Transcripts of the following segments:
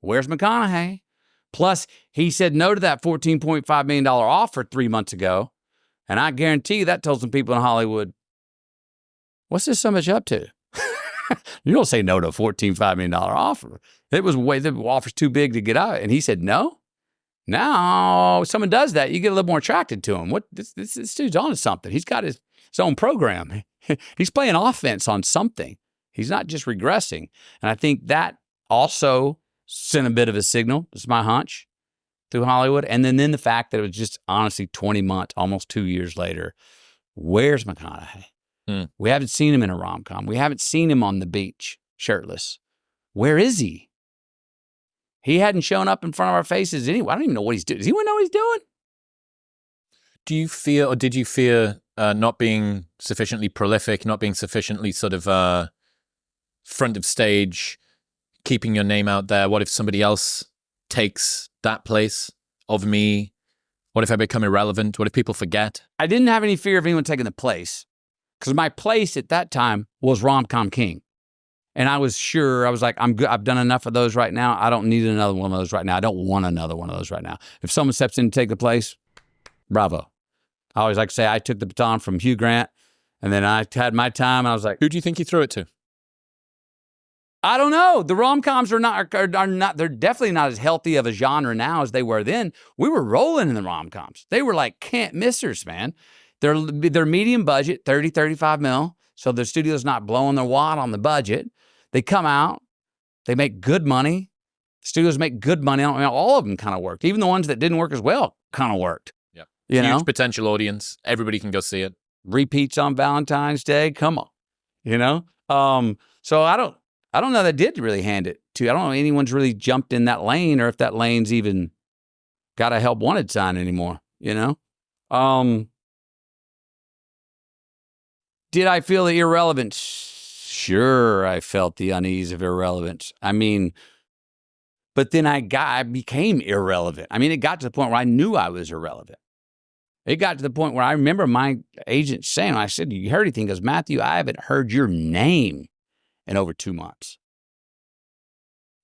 Where's McConaughey? Plus, he said no to that $14.5 million offer 3 months ago. And I guarantee you that told some people in Hollywood, what's this so much up to? You don't say no to a $14.5 million offer. It was the offer's too big to get out. And he said no. Now, someone does that, you get a little more attracted to him. What this dude's on to something. He's got his own program. He's playing offense on something. He's not just regressing. And I think that also sent a bit of a signal. This is my hunch through Hollywood. And then the fact that it was just honestly 20 months, almost 2 years later. Where's McConaughey? We haven't seen him in a rom-com. We haven't seen him on the beach shirtless. Where is he? He hadn't shown up in front of our faces anyway. I don't even know what he's doing. Does anyone know what he's doing? Do you fear, or did you fear not being sufficiently prolific, not being sufficiently sort of front of stage, keeping your name out there? What if somebody else takes that place of me? What if I become irrelevant? What if people forget? I didn't have any fear of anyone taking the place, because my place at that time was rom-com king. And I was sure, I was like, I'm good. I've done enough of those right now. I don't need another one of those right now. I don't want another one of those right now. If someone steps in to take the place, bravo. I always like to say I took the baton from Hugh Grant, and then I had my time, and I was like, who do you think you threw it to? I don't know. The rom-coms are not, they're definitely not as healthy of a genre now as they were then. We were rolling in the rom-coms. They were like can't missers, man. They're medium budget, 30, 35 mil. So the studio's not blowing their wad on the budget. They come out, they make good money. Studios make good money. I mean, all of them kind of worked. Even the ones that didn't work as well kind of worked. Yeah. You Huge know? potential audience. Everybody can go see it. Repeats on Valentine's Day. Come on. You know? So I don't know that did really hand it to. I don't know if anyone's really jumped in that lane, or if that lane's even got a help wanted sign anymore, you know? Did I feel the irrelevance? Sure, I felt the unease of irrelevance. I mean, but then I became irrelevant. I mean, it got to the point where I knew I was irrelevant. It got to the point where I remember my agent saying, I said, you heard anything? He goes, Matthew, I haven't heard your name in over 2 months.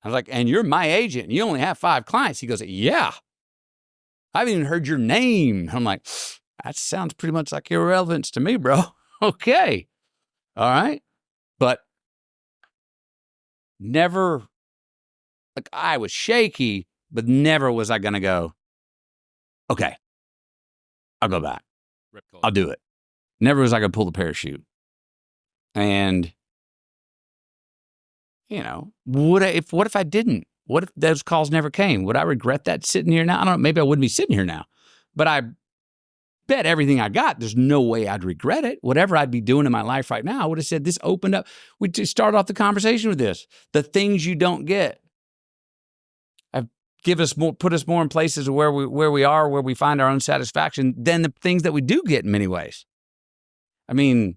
I was like, and you're my agent, and you only have 5 clients. He goes, yeah, I haven't even heard your name. I'm like, that sounds pretty much like irrelevance to me, bro. Okay. All right. But never, like, I was shaky, but never was I going to go, okay, I'll go back. I'll do it. Never was I going to pull the parachute. And, you know, what if I didn't? What if those calls never came? Would I regret that sitting here now? I don't know. Maybe I wouldn't be sitting here now. But I bet everything I got, there's no way I'd regret it. Whatever I'd be doing in my life right now, I would have said this opened up. We just started off the conversation with this. The things you don't get have put us more in places where we are, where we find our own satisfaction than the things that we do get in many ways. I mean,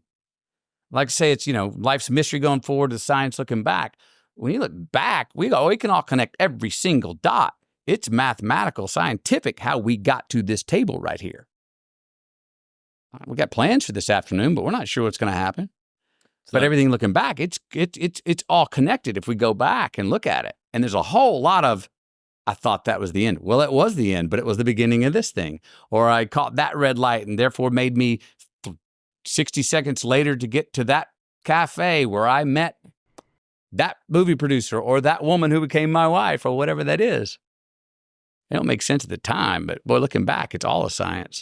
like I say, it's, you know, life's mystery going forward, the science looking back. When you look back, we can all connect every single dot. It's mathematical, scientific how we got to this table right here. We got plans for this afternoon, but we're not sure what's going to happen. But everything looking back, it's all connected if we go back and look at it. And there's a whole lot of, I thought that was the end. Well, it was the end, but it was the beginning of this thing. Or I caught that red light and therefore made me 60 seconds later to get to that cafe where I met that movie producer or that woman who became my wife or whatever that is. It don't make sense at the time, but boy, looking back, it's all a science.